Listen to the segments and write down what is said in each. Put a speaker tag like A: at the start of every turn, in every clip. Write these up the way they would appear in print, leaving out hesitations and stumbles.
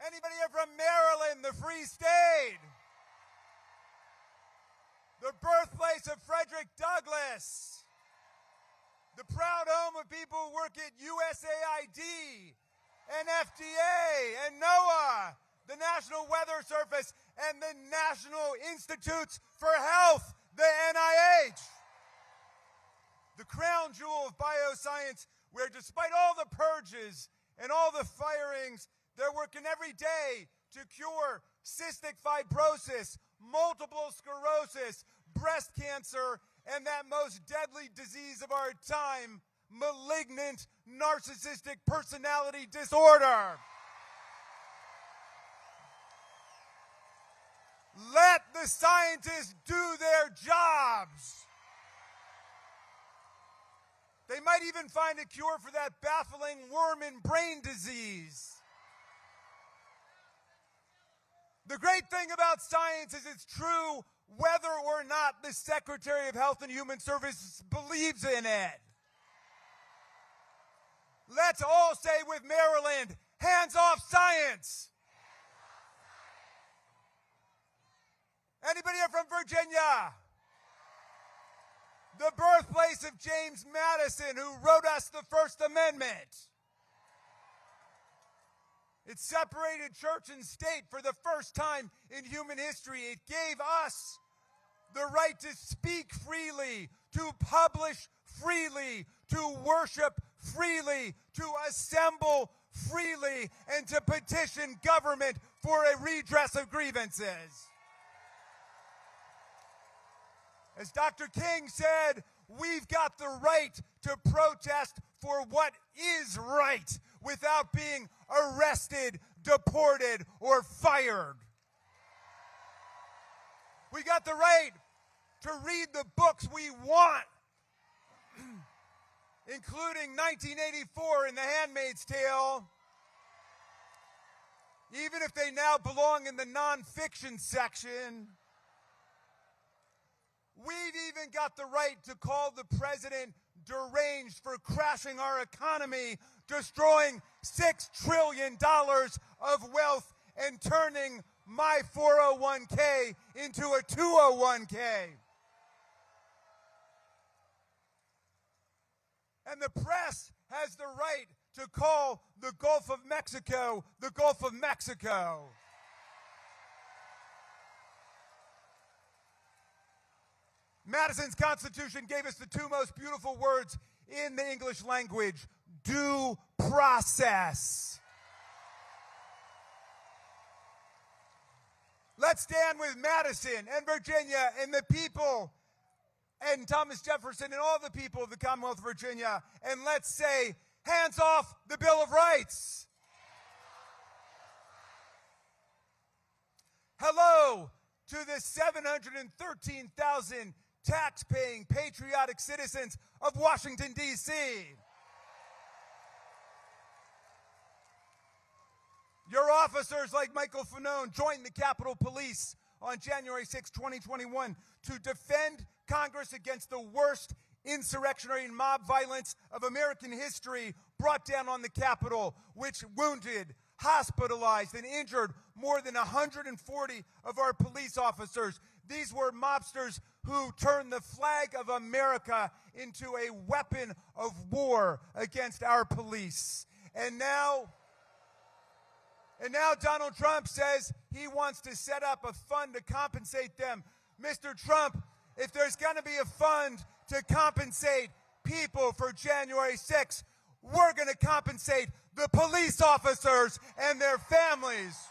A: Anybody here from Maryland, the Free State? The birthplace of Frederick Douglass. The proud home of people who work at USAID and FDA and NOAA, the National Weather Service, and the National Institutes for Health, the NIH. The crown jewel of bioscience, where despite all the purges and all the firings, they're working every day to cure cystic fibrosis, multiple sclerosis, breast cancer, and that most deadly disease of our time, malignant narcissistic personality disorder. Let the scientists do their jobs. They might even find a cure for that baffling worm and brain disease. The great thing about science is it's true whether or not the Secretary of Health and Human Services believes in it. Let's all say with Maryland, hands off science. Anybody here from Virginia? The birthplace of James Madison, who wrote us the First Amendment. It separated church and state for the first time in human history. It gave us the right to speak freely, to publish freely, to worship freely, to assemble freely, and to petition government for a redress of grievances. As Dr. King said, we've got the right to protest for what is right without being arrested, deported, or fired. We got the right to read the books we want, including 1984 and The Handmaid's Tale, even if they now belong in the nonfiction section. We've even got the right to call the president deranged for crashing our economy, destroying $6 trillion of wealth, and turning my 401k into a 201k. And the press has the right to call the Gulf of Mexico the Gulf of Mexico. Madison's Constitution gave us the two most beautiful words in the English language: due process. Let's stand with Madison and Virginia and the people and Thomas Jefferson and all the people of the Commonwealth of Virginia, and let's say, hands off the Bill of Rights. Hello to the 713,000 tax-paying, patriotic citizens of Washington, D.C. Your officers, like Michael Fanone, joined the Capitol Police on January 6, 2021, to defend Congress against the worst insurrectionary and mob violence of American history brought down on the Capitol, which wounded, hospitalized, and injured more than 140 of our police officers. These were mobsters who turned the flag of America into a weapon of war against our police. And now Donald Trump says he wants to set up a fund to compensate them. Mr. Trump, if there's going to be a fund to compensate people for January 6th, we're going to compensate the police officers and their families.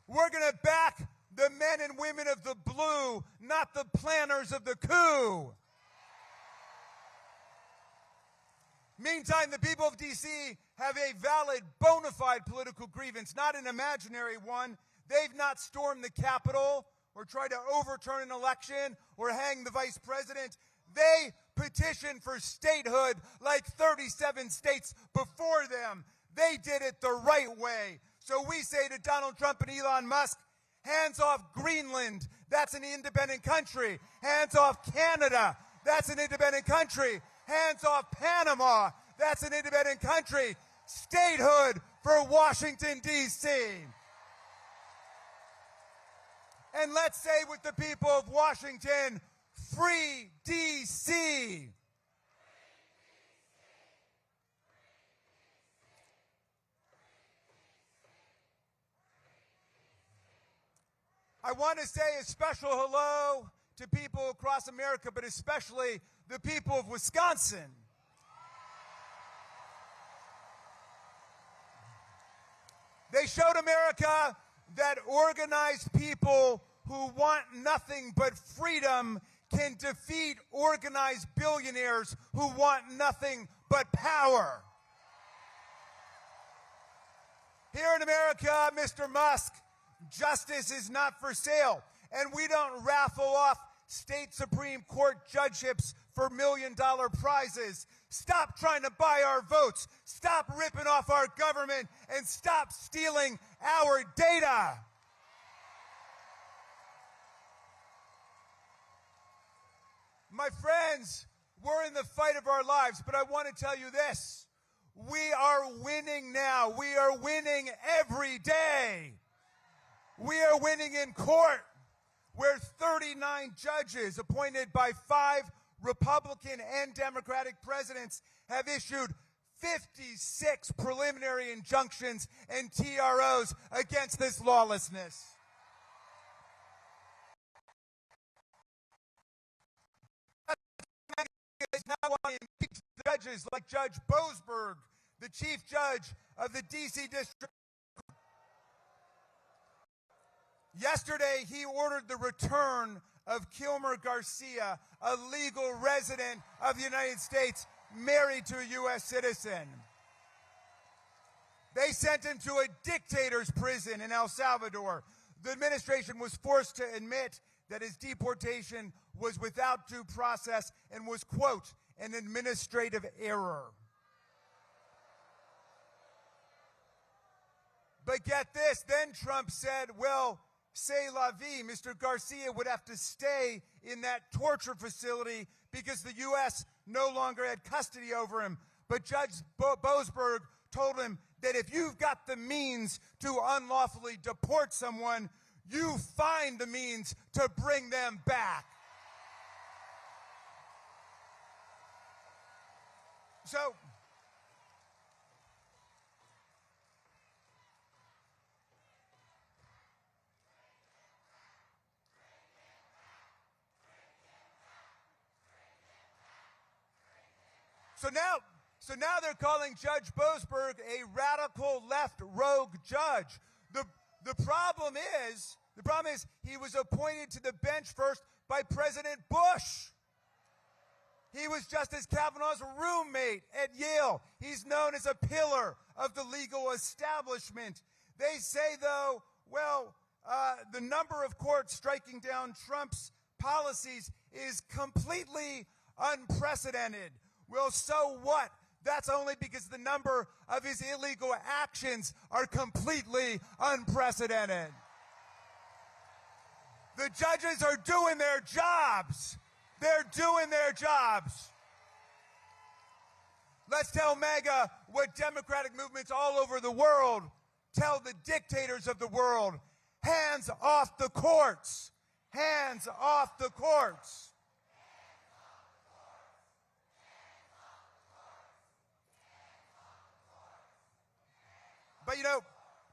A: We're going to back the men and women of the blue, not the planners of the coup. Meantime, the people of D.C. have a valid, bona fide political grievance, not an imaginary one. They've not stormed the Capitol or tried to overturn an election or hang the vice president. They petitioned for statehood like 37 states before them. They did it the right way. So we say to Donald Trump and Elon Musk, hands off Greenland. That's an independent country. Hands off Canada. That's an independent country. Hands off Panama. That's an independent country. Statehood for Washington, D.C. And let's say with the people of Washington, free D.C. I want to say a special hello to people across America, but especially the people of Wisconsin. They showed America that organized people who want nothing but freedom can defeat organized billionaires who want nothing but power. Here in America, Mr. Musk, justice is not for sale, and we don't raffle off state Supreme Court judgeships for million-dollar prizes. Stop trying to buy our votes. Stop ripping off our government, and stop stealing our data. My friends, we're in the fight of our lives, but I want to tell you this. We are winning now. We are winning every day. We are winning in court, where 39 judges appointed by 5 Republican and Democratic presidents have issued 56 preliminary injunctions and TROs against this lawlessness. Now want to impeach judges like Judge Boasberg, the chief judge of the D.C. District. Yesterday, he ordered the return of Kilmer Garcia, a legal resident of the United States, married to a U.S. citizen. They sent him to a dictator's prison in El Salvador. The administration was forced to admit that his deportation was without due process and was, quote, an administrative error. But get this, then Trump said, well, c'est la vie. Mr. Garcia would have to stay in that torture facility because the U.S. no longer had custody over him. But Judge Boasberg told him that if you've got the means to unlawfully deport someone, you find the means to bring them back. So now they're calling Judge Boasberg a radical left rogue judge. The problem is he was appointed to the bench first by President Bush. He was Justice Kavanaugh's roommate at Yale. He's known as a pillar of the legal establishment. They say, though, well, the number of courts striking down Trump's policies is completely unprecedented. Well, so what? That's only because the number of his illegal actions are completely unprecedented. The judges are doing their jobs. They're doing their jobs. Let's tell MAGA what democratic movements all over the world tell the dictators of the world. Hands off the courts. Hands off the courts. But, you know,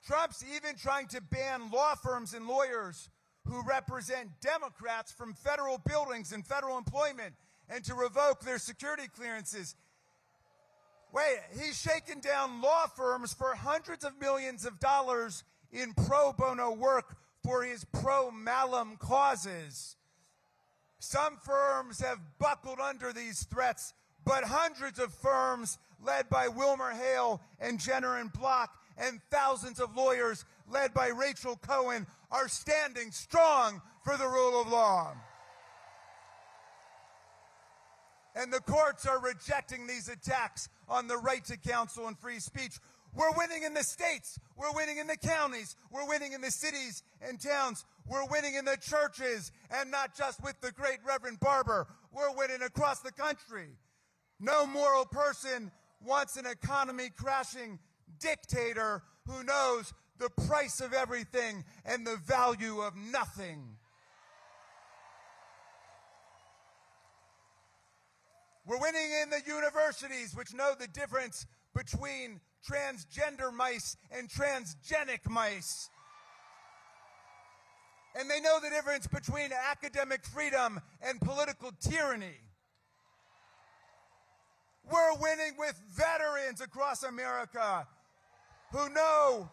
A: Trump's even trying to ban law firms and lawyers who represent Democrats from federal buildings and federal employment and to revoke their security clearances. Wait, he's shaking down law firms for hundreds of millions of dollars in pro bono work for his pro-Malum causes. Some firms have buckled under these threats, but hundreds of firms led by Wilmer Hale and Jenner and Block and thousands of lawyers led by Rachel Cohen are standing strong for the rule of law. And the courts are rejecting these attacks on the right to counsel and free speech. We're winning in the states. We're winning in the counties. We're winning in the cities and towns. We're winning in the churches, and not just with the great Reverend Barber. We're winning across the country. No moral person wants an economy-crashing dictator who knows the price of everything and the value of nothing. We're winning in the universities, which know the difference between transgender mice and transgenic mice. And they know the difference between academic freedom and political tyranny. We're winning with veterans across America who know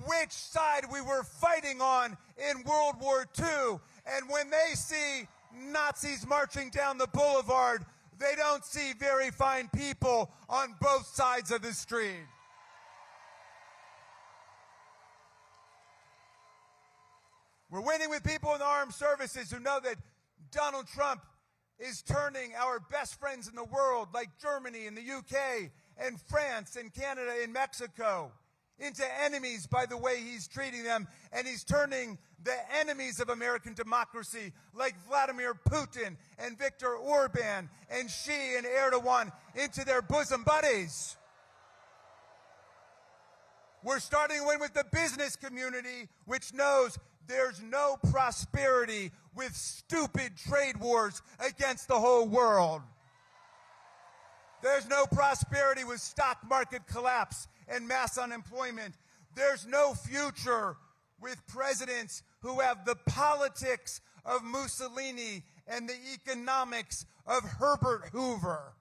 A: which side we were fighting on in World War II. And when they see Nazis marching down the boulevard, they don't see very fine people on both sides of the street. We're winning with people in the armed services who know that Donald Trump is turning our best friends in the world, like Germany and the UK and France and Canada and Mexico, into enemies by the way he's treating them, and he's turning the enemies of American democracy, like Vladimir Putin and Viktor Orban and Xi and Erdogan, into their bosom buddies. We're starting to win with the business community, which knows there's no prosperity with stupid trade wars against the whole world. There's no prosperity with stock market collapse and mass unemployment. There's no future with presidents who have the politics of Mussolini and the economics of Herbert Hoover.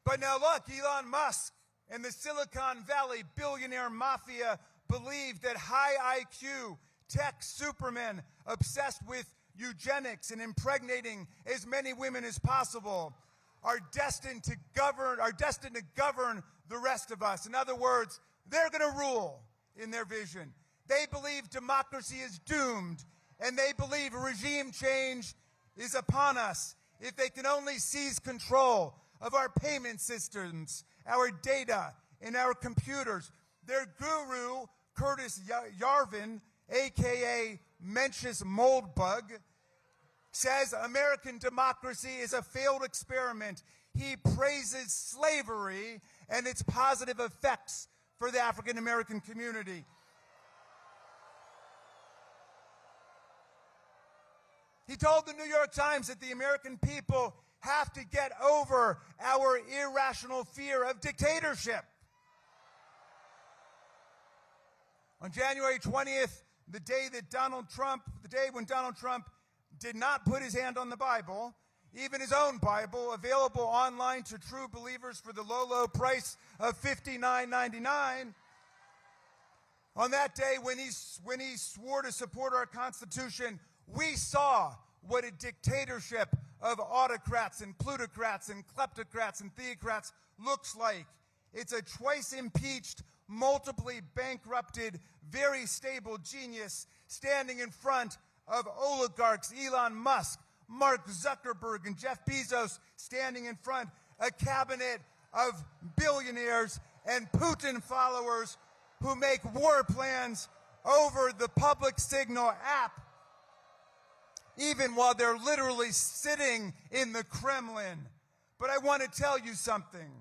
A: But now look, Elon Musk and the Silicon Valley billionaire mafia believe that high IQ tech supermen obsessed with eugenics and impregnating as many women as possible are destined to govern the rest of us. In other words, they're going to rule in their vision. They believe democracy is doomed, and they believe regime change is upon us if they can only seize control of our payment systems, our data, and our computers. Their guru, Curtis Yarvin, a.k.a. Mencius Moldbug, says American democracy is a failed experiment. He praises slavery and its positive effects for the African American community. He told the New York Times that the American people have to get over our irrational fear of dictatorship. On January 20th, the day when Donald Trump did not put his hand on the Bible, even his own Bible, available online to true believers for the low, low price of $59.99. On that day, when he swore to support our Constitution, we saw what a dictatorship of autocrats and plutocrats and kleptocrats and theocrats looks like. It's a twice impeached, multiply bankrupted, very stable genius standing in front of oligarchs, Elon Musk, Mark Zuckerberg, and Jeff Bezos, standing in front a cabinet of billionaires and Putin followers who make war plans over the public signal app, even while they're literally sitting in the Kremlin. But I want to tell you something.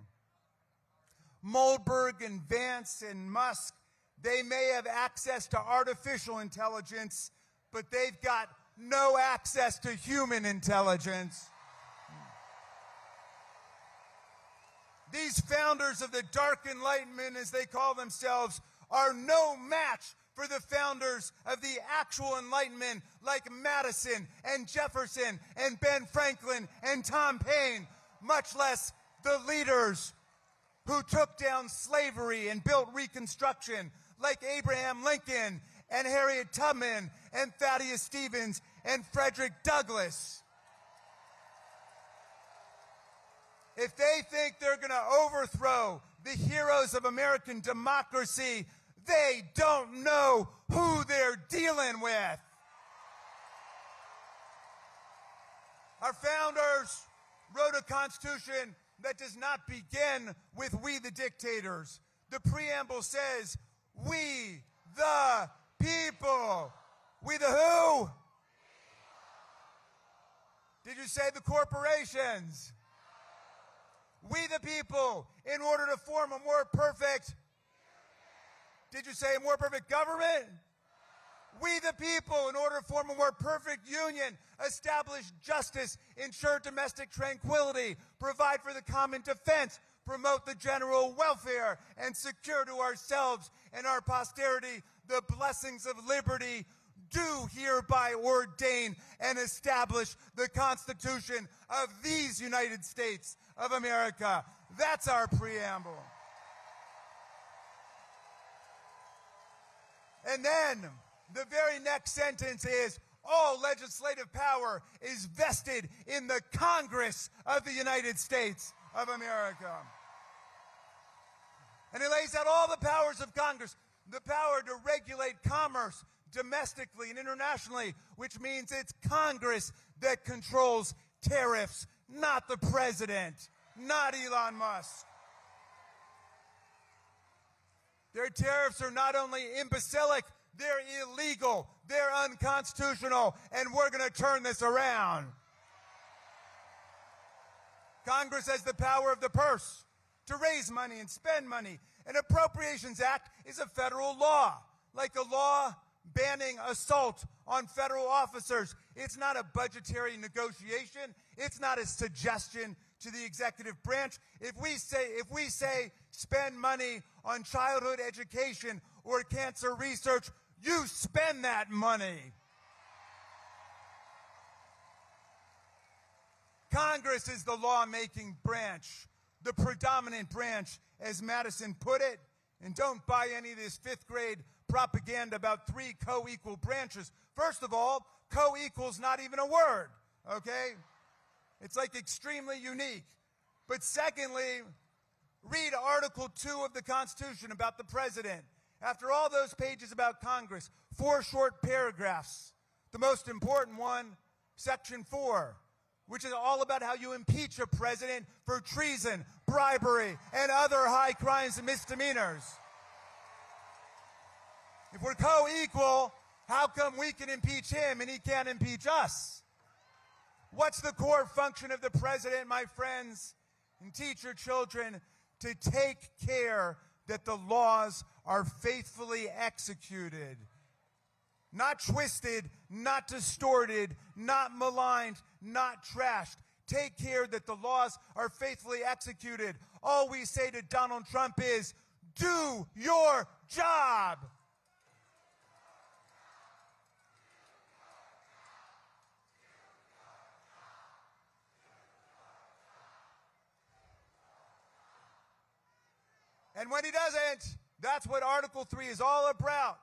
A: Moldberg and Vance and Musk, they may have access to artificial intelligence, but they've got no access to human intelligence. These founders of the Dark Enlightenment, as they call themselves, are no match for the founders of the actual Enlightenment, like Madison and Jefferson and Ben Franklin and Tom Paine, much less the leaders who took down slavery and built Reconstruction, like Abraham Lincoln and Harriet Tubman and Thaddeus Stevens and Frederick Douglass. If they think they're going to overthrow the heroes of American democracy, they don't know who they're dealing with. Our founders wrote a constitution that does not begin with "we the dictators." The preamble says, "We the people." We the who? Did you say the corporations? We the people, in order to form a more perfect, did you say a more perfect government? We the people, in order to form a more perfect union, establish justice, ensure domestic tranquility, provide for the common defense, promote the general welfare, and secure to ourselves and our posterity the blessings of liberty, do hereby ordain and establish the Constitution of these United States of America. That's our preamble. And then the very next sentence is, all legislative power is vested in the Congress of the United States of America. And it lays out all the powers of Congress, the power to regulate commerce domestically and internationally, which means it's Congress that controls tariffs, not the president, not Elon Musk. Their tariffs are not only imbecilic, they're illegal, they're unconstitutional, and we're going to turn this around. Congress has the power of the purse to raise money and spend money. An Appropriations Act is a federal law, like a law banning assault on federal officers. It's not a budgetary negotiation. It's not a suggestion to the executive branch. If we say spend money on childhood education or cancer research, you spend that money. Congress is the lawmaking branch, the predominant branch, as Madison put it. And don't buy any of this fifth grade propaganda about three co-equal branches. First of all, co-equal's not even a word, okay? It's like extremely unique. But secondly, read Article 2 of the Constitution about the president. After all those pages about Congress, 4 short paragraphs. The most important one, Section 4, which is all about how you impeach a president for treason, bribery, and other high crimes and misdemeanors. If we're co-equal, how come we can impeach him and he can't impeach us? What's the core function of the president, my friends? And teach your children to take care that the laws are faithfully executed. Not twisted, not distorted, not maligned, not trashed. Take care that the laws are faithfully executed. All we say to Donald Trump is, do your job. And when he doesn't, that's what Article 3 is all about.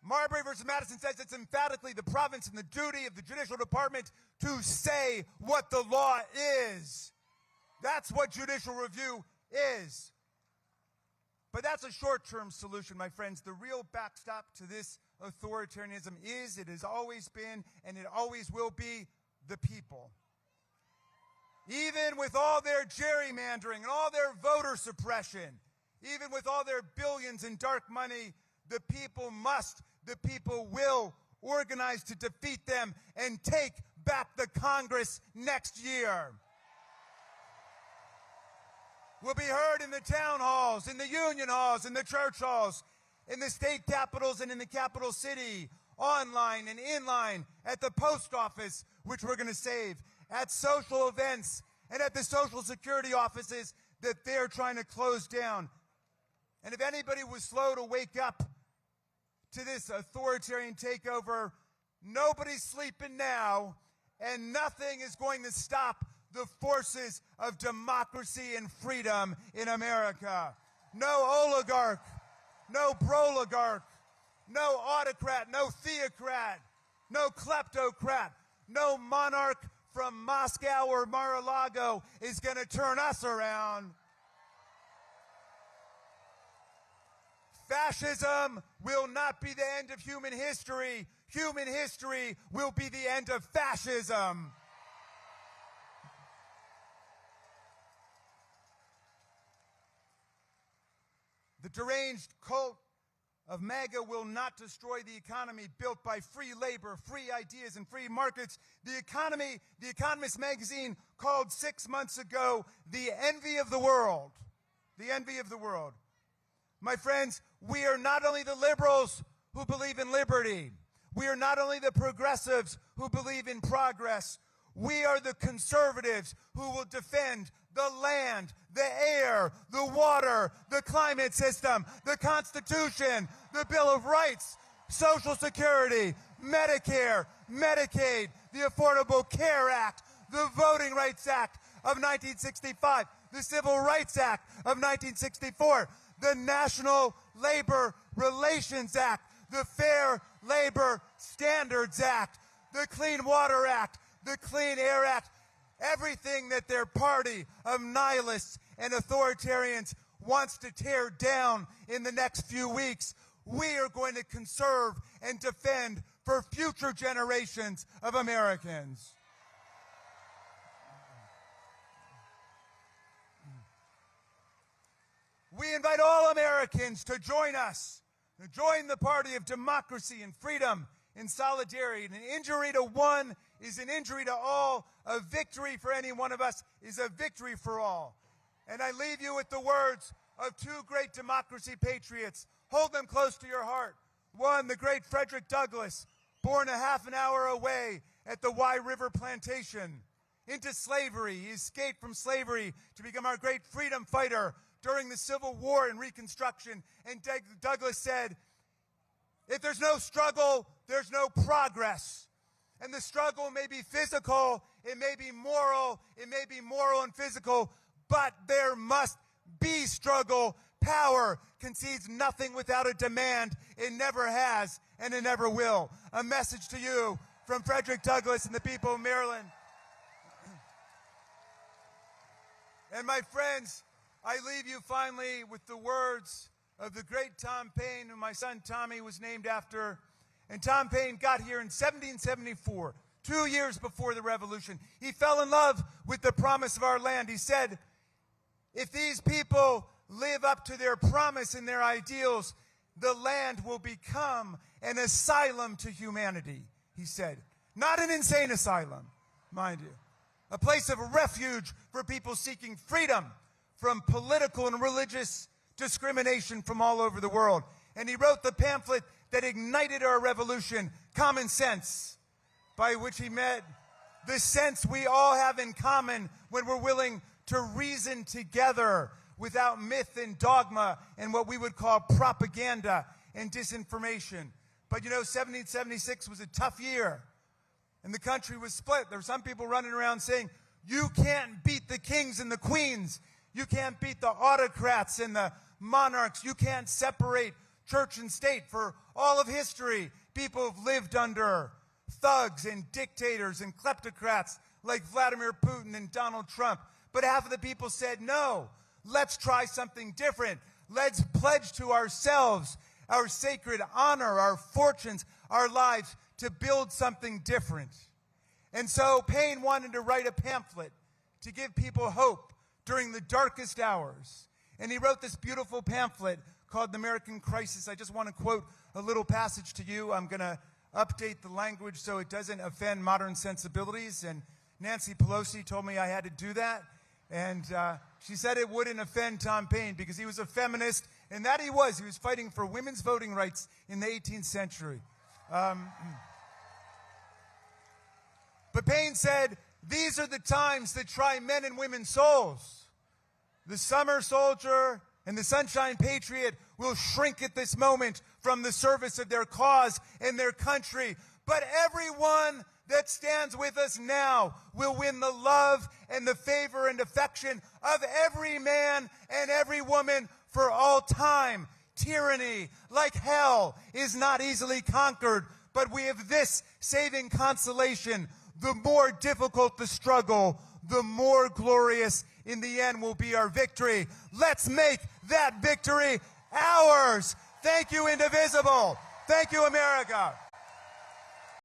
A: Marbury versus Madison says it's emphatically the province and the duty of the Judicial Department to say what the law is. That's what judicial review is. But that's a short-term solution, my friends. The real backstop to this authoritarianism is, it has always been, and it always will be, the people. Even with all their gerrymandering and all their voter suppression, even with all their billions in dark money, the people will organize to defeat them and take back the Congress next year. We'll be heard in the town halls, in the union halls, in the church halls, in the state capitals and in the capital city, online and inline, at the post office, which we're going to save, at social events, and at the Social Security offices that they're trying to close down. And if anybody was slow to wake up to this authoritarian takeover, nobody's sleeping now, and nothing is going to stop the forces of democracy and freedom in America. No oligarch, no proligarch, no autocrat, no theocrat, no kleptocrat, no monarch from Moscow or Mar-a-Lago is going to turn us around. Fascism will not be the end of human history. Human history will be the end of fascism. The deranged cult of MAGA will not destroy the economy built by free labor, free ideas, and free markets. The economy, The Economist magazine called 6 months ago the envy of the world. The envy of the world. My friends, we are not only the liberals who believe in liberty. We are not only the progressives who believe in progress. We are the conservatives who will defend the land, the air, the water, the climate system, the Constitution, the Bill of Rights, Social Security, Medicare, Medicaid, the Affordable Care Act, the Voting Rights Act of 1965, the Civil Rights Act of 1964, the National Labor Relations Act, the Fair Labor Standards Act, the Clean Water Act, the Clean Air Act, everything that their party of nihilists and authoritarians wants to tear down in the next few weeks, we are going to conserve and defend for future generations of Americans. We invite all Americans to join us, to join the party of democracy and freedom and solidarity. An injury to one is an injury to all. A victory for any one of us is a victory for all. And I leave you with the words of two great democracy patriots. Hold them close to your heart. One, the great Frederick Douglass, born a half an hour away at the Wye River Plantation into slavery. He escaped from slavery to become our great freedom fighter during the Civil War and Reconstruction. And Douglass said, if there's no struggle, there's no progress. And the struggle may be physical, it may be moral and physical, but there must be struggle. Power concedes nothing without a demand. It never has, and it never will. A message to you from Frederick Douglass and the people of Maryland. And my friends, I leave you finally with the words of the great Tom Paine, who my son Tommy was named after. And Tom Paine got here in 1774, 2 years before the Revolution. He fell in love with the promise of our land. He said, if these people live up to their promise and their ideals, the land will become an asylum to humanity, he said. Not an insane asylum, mind you. A place of refuge for people seeking freedom from political and religious discrimination from all over the world. And he wrote the pamphlet that ignited our revolution, Common Sense, by which he meant the sense we all have in common when we're willing to reason together without myth and dogma and what we would call propaganda and disinformation. But you know, 1776 was a tough year, and the country was split. There were some people running around saying, you can't beat the kings and the queens. You can't beat the autocrats and the monarchs. You can't separate church and state. For all of history, people have lived under thugs and dictators and kleptocrats like Vladimir Putin and Donald Trump. But half of the people said, no, let's try something different. Let's pledge to ourselves our sacred honor, our fortunes, our lives to build something different. And so Paine wanted to write a pamphlet to give people hope during the darkest hours. And he wrote this beautiful pamphlet called The American Crisis. I just want to quote a little passage to you. I'm going to update the language so it doesn't offend modern sensibilities. And Nancy Pelosi told me I had to do that. And she said it wouldn't offend Tom Paine because he was a feminist, and that he was. He was fighting for women's voting rights in the 18th century. But Paine said, these are the times that try men and women's souls. The summer soldier and the sunshine patriot will shrink at this moment from the service of their cause and their country. But everyone that stands with us now will win the love and the favor and affection of every man and every woman for all time. Tyranny, like hell, is not easily conquered, but we have this saving consolation. The more difficult the struggle, the more glorious in the end will be our victory. Let's make that victory ours. Thank you, Indivisible. Thank you, America.